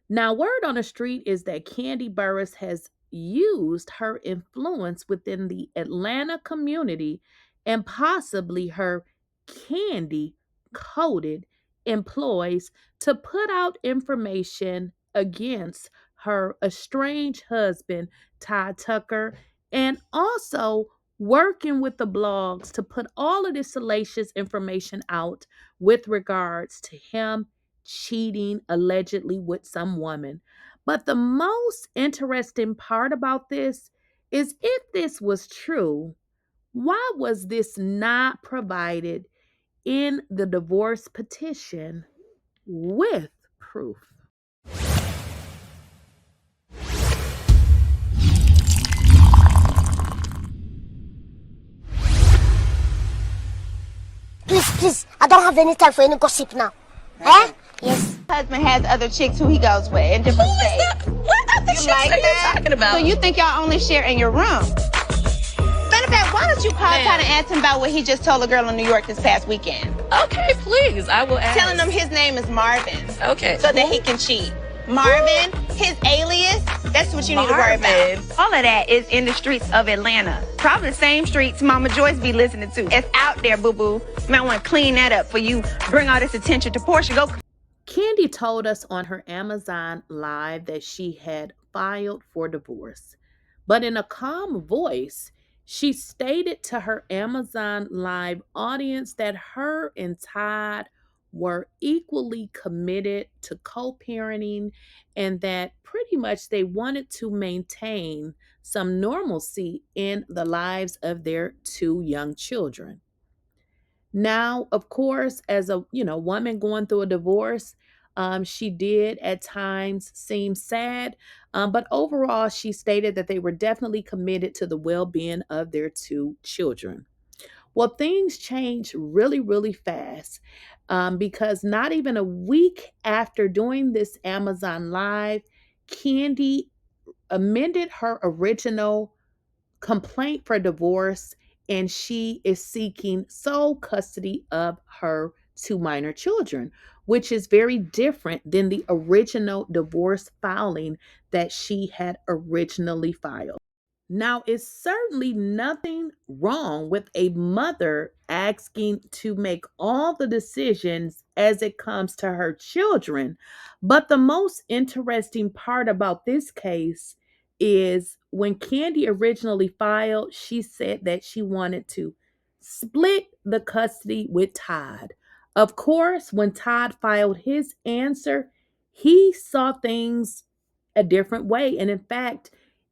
Now, word on the street is that Kandi Burruss has used her influence within the Atlanta community and possibly her candy coated employees to put out information against her estranged husband, Todd Tucker, and also working with the blogs to put all of this salacious information out with regards to him cheating allegedly with some woman. But the most interesting part about this is if this was true, why was this not provided in the divorce petition with proof? Please, I don't have any time for any gossip now. Eh? Yes. Husband has other chicks who he goes with in different states. What other chicks like are you that? talking about? So you think y'all only share in your room? Matter of fact, why don't you call Todd and ask him about what he just told a girl in New York this past weekend? Okay, please, I will ask. Telling him his name is Marvin. Okay. So that he can cheat. Marvin, his alias, that's what you need to worry about. All of that is in the streets of Atlanta. Probably the same streets Mama Joyce be listening to. It's out there, boo-boo. You might want to clean that up for you bring all this attention to Portia. Go. Kandi told us on her Amazon Live that she had filed for divorce. But in a calm voice, she stated to her Amazon Live audience that her and Todd were equally committed to co-parenting and that pretty much they wanted to maintain some normalcy in the lives of their two young children. Now, of course, as a woman going through a divorce, she did at times seem sad, but overall, she stated that they were definitely committed to the well-being of their two children. Well, things changed really, really fast because not even a week after doing this Amazon Live, Kandi amended her original complaint for divorce and she is seeking sole custody of her two minor children, which is very different than the original divorce filing that she had originally filed. Now, it's certainly nothing wrong with a mother asking to make all the decisions as it comes to her children. But the most interesting part about this case is when Kandi originally filed, she said that she wanted to split the custody with Todd. Of course, when Todd filed his answer, he saw things a different way. And in fact,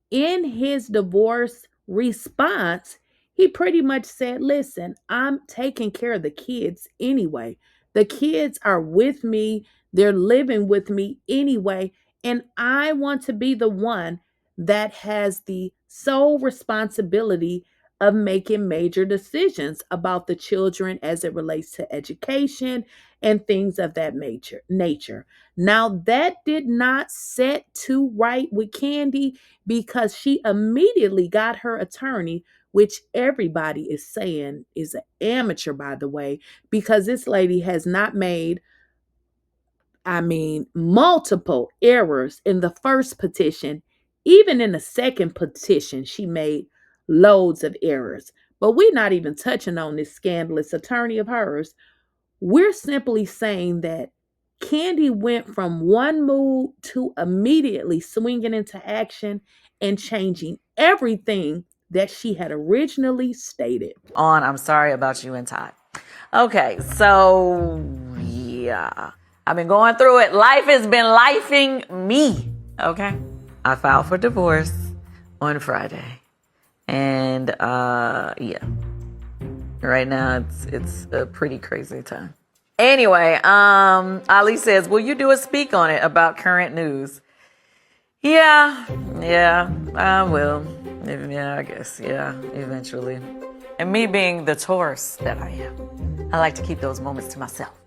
in his divorce response, he pretty much said, listen, I'm taking care of the kids anyway. The kids are with me, they're living with me anyway. And I want to be the one that has the sole responsibility of making major decisions about the children as it relates to education and things of that nature. Now, that did not set too right with Kandi because she immediately got her attorney, which everybody is saying is an amateur, by the way, because this lady has not made, multiple errors in the first petition. Even in the second petition, she made loads of errors. But we're not even touching on this scandalous attorney of hers. We're simply saying that Kandi went from one mood to immediately swinging into action and changing everything that she had originally stated. I'm sorry about you and Todd. Okay, so yeah. I've been going through it. Life has been lifing me. Okay. I filed for divorce on Friday. And yeah. Right now it's a pretty crazy time. Anyway, Ali says, will you do a speak on it about current news? Yeah, I will. Yeah, I guess, yeah, eventually. And me being the Taurus that I am, I like to keep those moments to myself.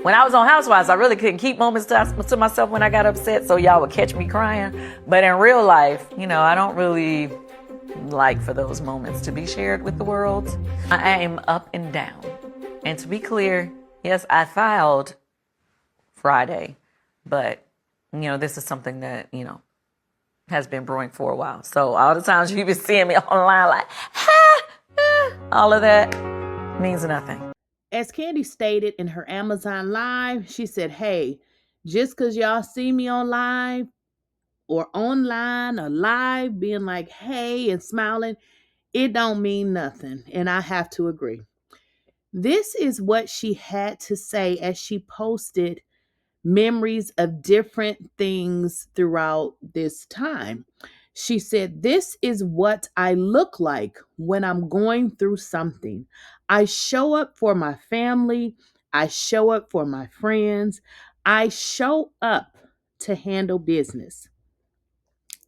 When I was on Housewives, I really couldn't keep moments to myself when I got upset, so y'all would catch me crying. But in real life, I don't really like for those moments to be shared with the world. I am up and down. And to be clear, yes, I filed Friday, but this is something that, has been brewing for a while. So all the times you be seeing me online like, all of that means nothing. As Kandi stated in her Amazon Live, she said, hey, just because y'all see me on live or online or live being like, hey, and smiling, it don't mean nothing. And I have to agree. This is what she had to say as she posted memories of different things throughout this time. She said, this is what I look like when I'm going through something. I show up for my family. I show up for my friends. I show up to handle business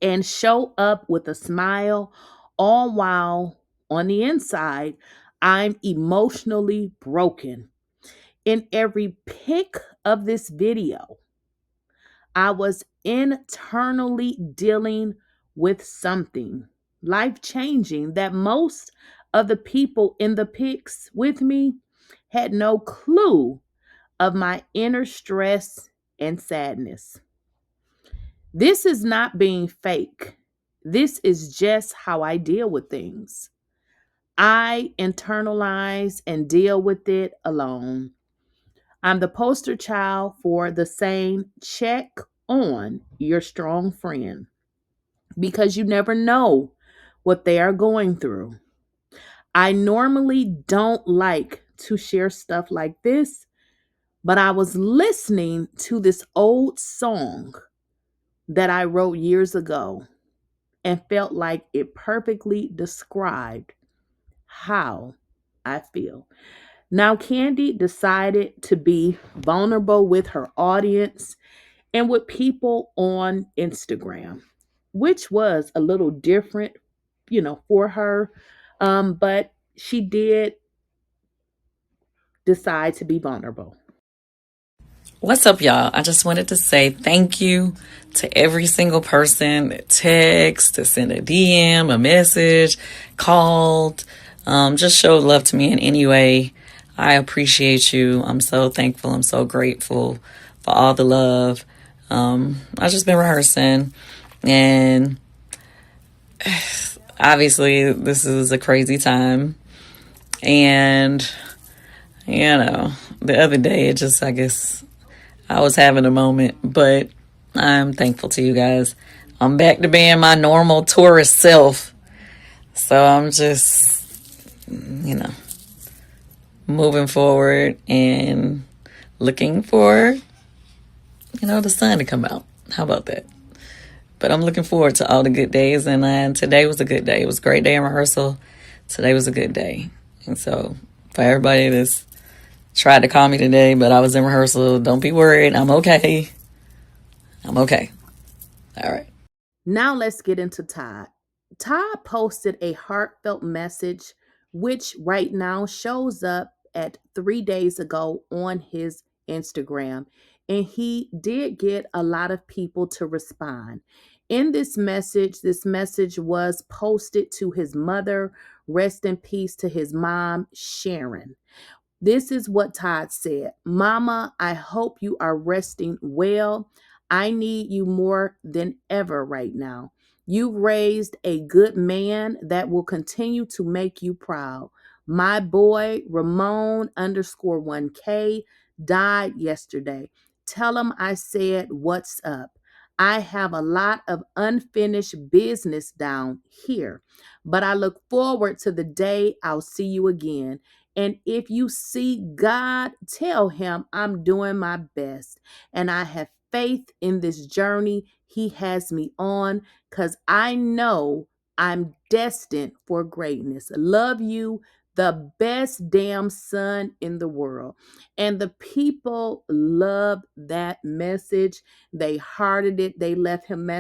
and show up with a smile, all while on the inside, I'm emotionally broken. In every pic of this video, I was internally dealing with something life-changing that most of the people in the pics with me had no clue of my inner stress and sadness. This is not being fake. This is just how I deal with things. I internalize and deal with it alone. I'm the poster child for the saying, check on your strong friend, because you never know what they are going through. I normally don't like to share stuff like this, but I was listening to this old song that I wrote years ago and felt like it perfectly described how I feel. Now, Kandi decided to be vulnerable with her audience and with people on Instagram, which was a little different, for her. But she did decide to be vulnerable. What's up, y'all? I just wanted to say thank you to every single person that texted, that sent a DM, a message, called, just showed love to me in any way. I appreciate you. I'm so thankful. I'm so grateful for all the love. I've just been rehearsing, and obviously this is a crazy time. And, the other day I guess I was having a moment, but I'm thankful to you guys. I'm back to being my normal tourist self. So I'm just, moving forward and looking for, the sun to come out. How about that? But I'm looking forward to all the good days. And today was a good day. It was a great day in rehearsal. Today was a good day. And so for everybody that's tried to call me today, but I was in rehearsal, don't be worried. I'm okay. I'm okay. All right. Now let's get into Todd. Todd posted a heartfelt message, which right now shows up at 3 days ago on his Instagram. And he did get a lot of people to respond. In this message was posted to his mother. Rest in peace to his mom, Sharon. This is what Todd said. Mama, I hope you are resting well. I need you more than ever right now. You've raised a good man that will continue to make you proud. My boy, Ramon_1K, died yesterday. Tell him I said, what's up? I have a lot of unfinished business down here, but I look forward to the day I'll see you again. And if you see God, tell him I'm doing my best. And I have faith in this journey he has me on, because I know I'm destined for greatness. Love you, the best damn son in the world. And the people loved that message. They hearted it. They left him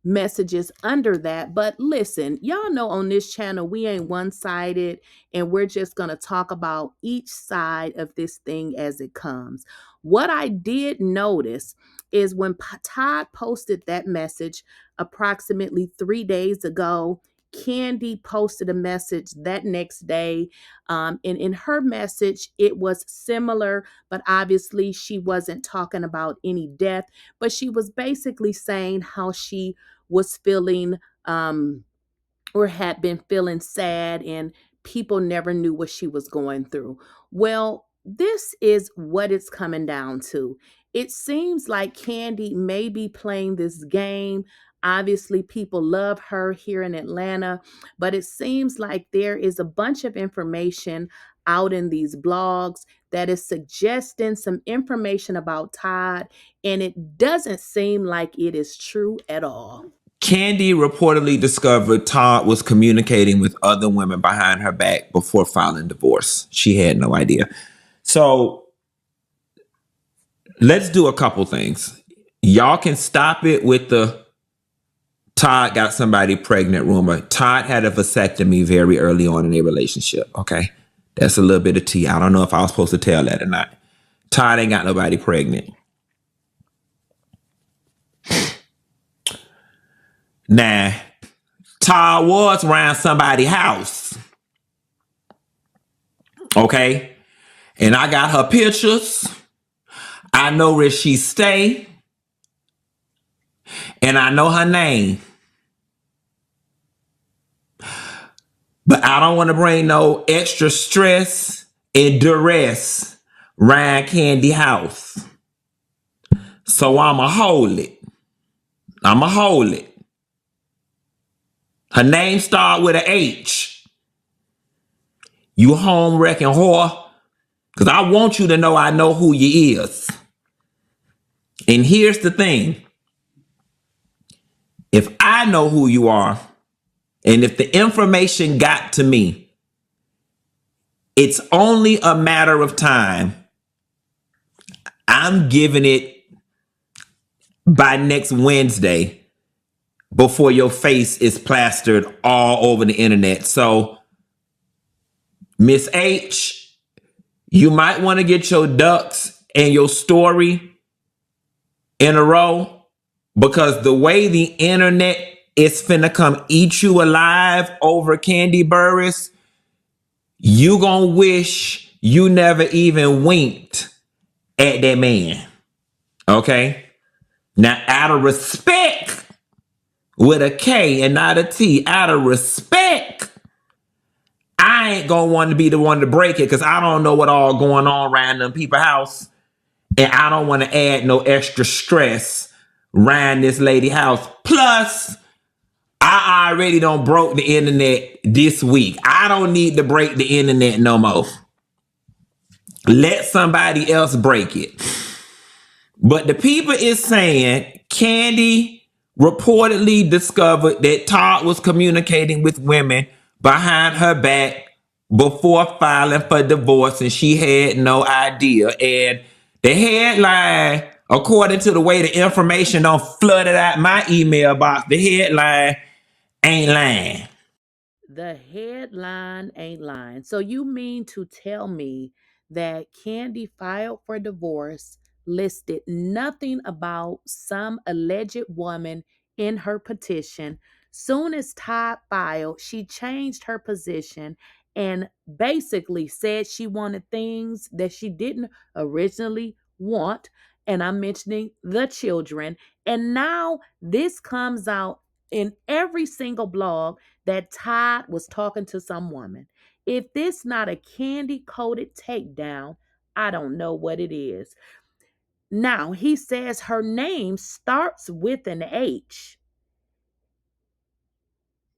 messages under that. But listen, y'all know on this channel we ain't one-sided, and we're just going to talk about each side of this thing as it comes. What I did notice is when Todd posted that message approximately 3 days ago, Kandi posted a message that next day. And in her message, it was similar, but obviously she wasn't talking about any death, but she was basically saying how she was feeling or had been feeling sad and people never knew what she was going through. Well, this is what it's coming down to. It seems like Kandi may be playing this game. Obviously, people love her here in Atlanta, but it seems like there is a bunch of information out in these blogs that is suggesting some information about Todd, and it doesn't seem like it is true at all. Kandi reportedly discovered Todd was communicating with other women behind her back before filing divorce. She had no idea. So let's do a couple things. Y'all can stop it with the Todd got somebody pregnant rumor. Todd had a vasectomy very early on in their relationship. Okay. That's a little bit of tea. I don't know if I was supposed to tell that or not. Todd ain't got nobody pregnant. Now, Todd was around somebody's house. Okay. And I got her pictures. I know where she stay. And I know her name. But I don't want to bring no extra stress and duress around Kandi house. So I'ma hold it. I'ma hold it. Her name start with a H. You home wrecking whore. Because I want you to know I know who you is. And here's the thing. If I know who you are, and if the information got to me, it's only a matter of time. I'm giving it by next Wednesday before your face is plastered all over the internet. So, Miss H, you might want to get your ducks and your story in a row, because the way the internet is finna come eat you alive over Kandi Burruss, you gonna wish you never even winked at that man. Okay? Now, out of respect, with a K and not a T, out of respect, I ain't gonna want to be the one to break it, because I don't know what all going on around them people's house, and I don't want to add no extra stress around this lady house. Plus, I already done broke the internet this week. I don't need to break the internet no more. Let somebody else break it. But the people is saying Kandi reportedly discovered that Todd was communicating with women behind her back before filing for divorce, and she had no idea. And the headline, according to the way the information done flooded out my email box, the headline ain't lying. The headline ain't lying. So you mean to tell me that Kandi filed for divorce, listed nothing about some alleged woman in her petition. Soon as Todd filed, she changed her position and basically said she wanted things that she didn't originally want. And I'm mentioning the children. And now this comes out in every single blog that Todd was talking to some woman. If this not a candy-coated takedown, I don't know what it is. Now, he says her name starts with an H.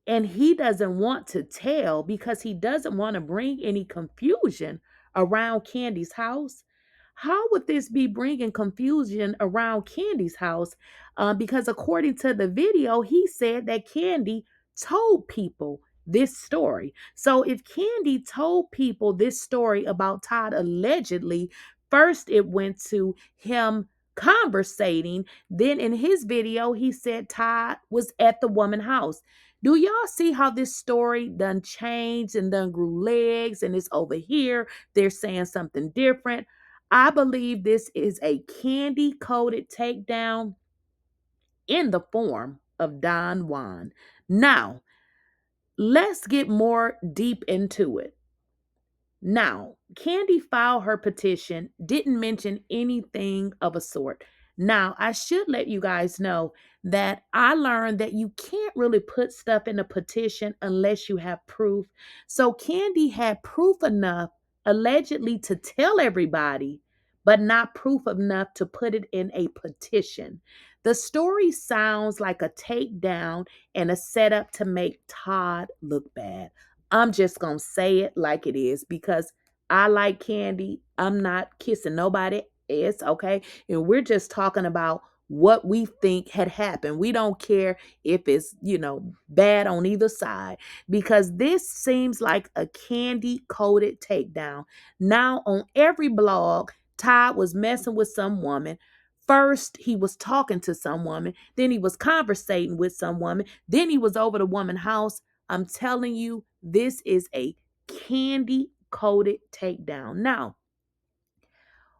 And he doesn't want to tell because he doesn't want to bring any confusion around Kandi's house. How would this be bringing confusion around Kandi's house? Because according to the video, he said that Kandi told people this story. So if Kandi told people this story about Todd allegedly, first it went to him conversating. Then in his video, he said Todd was at the woman's house. Do y'all see how this story done changed and done grew legs and it's over here? They're saying something different. I believe this is a candy-coated takedown in the form of Don Juan. Now, let's get more deep into it. Now, Kandi filed her petition, didn't mention anything of a sort. Now, I should let you guys know that I learned that you can't really put stuff in a petition unless you have proof. So Kandi had proof enough, allegedly, to tell everybody, but not proof enough to put it in a petition. The story sounds like a takedown and a setup to make Todd look bad. I'm just going to say it like it is because I like Kandi. I'm not kissing nobody. It's okay. And we're just talking about what we think had happened. We don't care if it's, bad on either side because this seems like a Kandi-coded takedown. Now, on every blog, Todd was messing with some woman. First, he was talking to some woman. Then he was conversating with some woman. Then he was over the woman's house. I'm telling you, this is a Kandi-coded takedown. Now,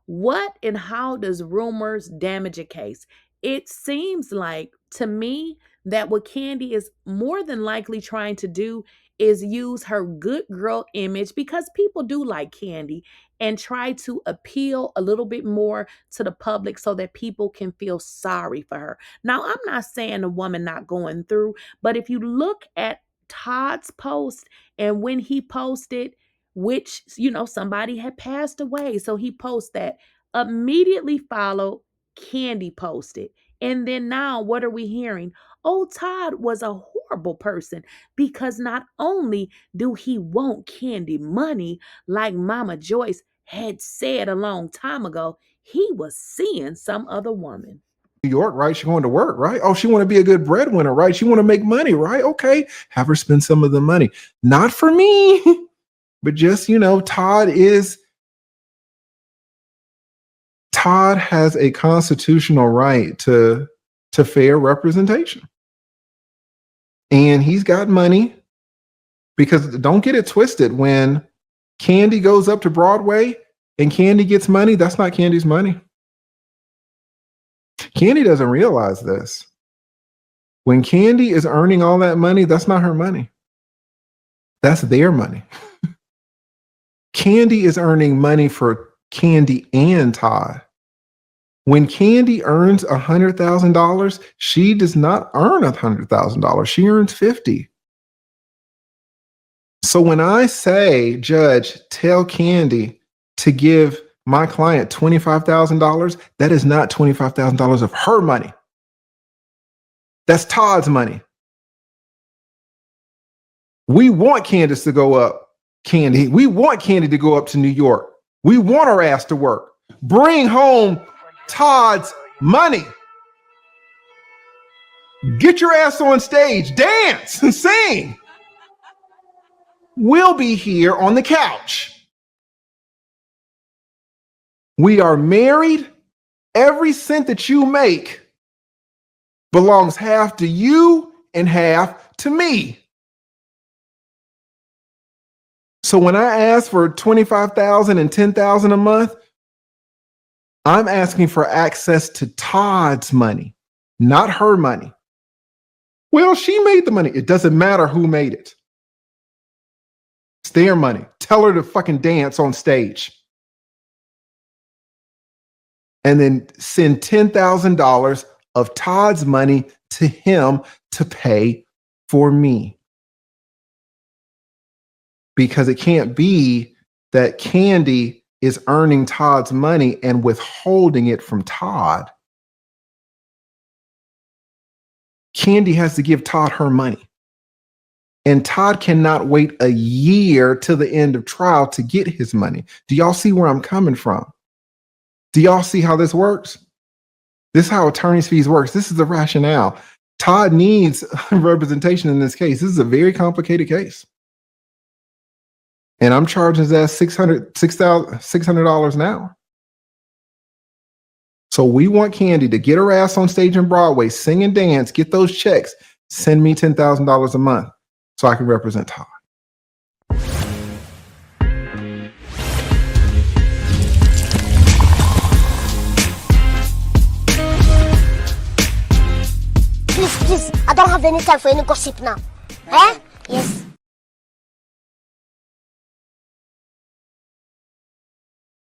what and how does rumors damage a case? It seems like, to me, that what Kandi is more than likely trying to do is use her good girl image, because people do like Kandi, and try to appeal a little bit more to the public so that people can feel sorry for her. Now, I'm not saying the woman not going through, but if you look at Todd's post and when he posted, which, somebody had passed away. So he posted that, immediately followed, Kandi posted. And then now what are we hearing? Oh, Todd was a horrible person because not only do he want Kandi money, like Mama Joyce had said a long time ago, he was seeing some other woman. New York, right? She's going to work, right? Oh, she want to be a good breadwinner, right? She want to make money, right? Okay, have her spend some of the money. Not for me, but just, Todd has a constitutional right to fair representation. And he's got money, because don't get it twisted. When Kandi goes up to Broadway and Kandi gets money, that's not Kandi's money. Kandi doesn't realize this. When Kandi is earning all that money, that's not her money. That's their money. Kandi is earning money for Kandi and Todd. When Kandi earns $100,000, she does not earn $100,000. She earns $50,000. So when I say, Judge, tell Kandi to give my client $25,000, that is not $25,000 of her money. That's Todd's money. We want Candace to go up, Kandi. We want Kandi to go up to New York. We want her ass to work. Bring home Todd's money. Get your ass on stage, dance and sing. We'll be here on the couch. We are married. Every cent that you make belongs half to you and half to me. So when I ask for $25,000 and $10,000 a month, I'm asking for access to Todd's money, not her money. Well, she made the money. It doesn't matter who made it. It's their money. Tell her to fucking dance on stage. And then send $10,000 of Todd's money to him to pay for me. Because it can't be that Kandi is earning Todd's money and withholding it from Todd. Kandi has to give Todd her money. And Todd cannot wait a year till the end of trial to get his money. Do y'all see where I'm coming from? Do y'all see how this works? This is how attorney's fees works. This is the rationale. Todd needs representation in this case. This is a very complicated case. And I'm charging his ass $600 an hour. So we want Kandi to get her ass on stage in Broadway, sing and dance, get those checks, send me $10,000 a month so I can represent Todd. Please, I don't have any time for any gossip now. Eh? Yes.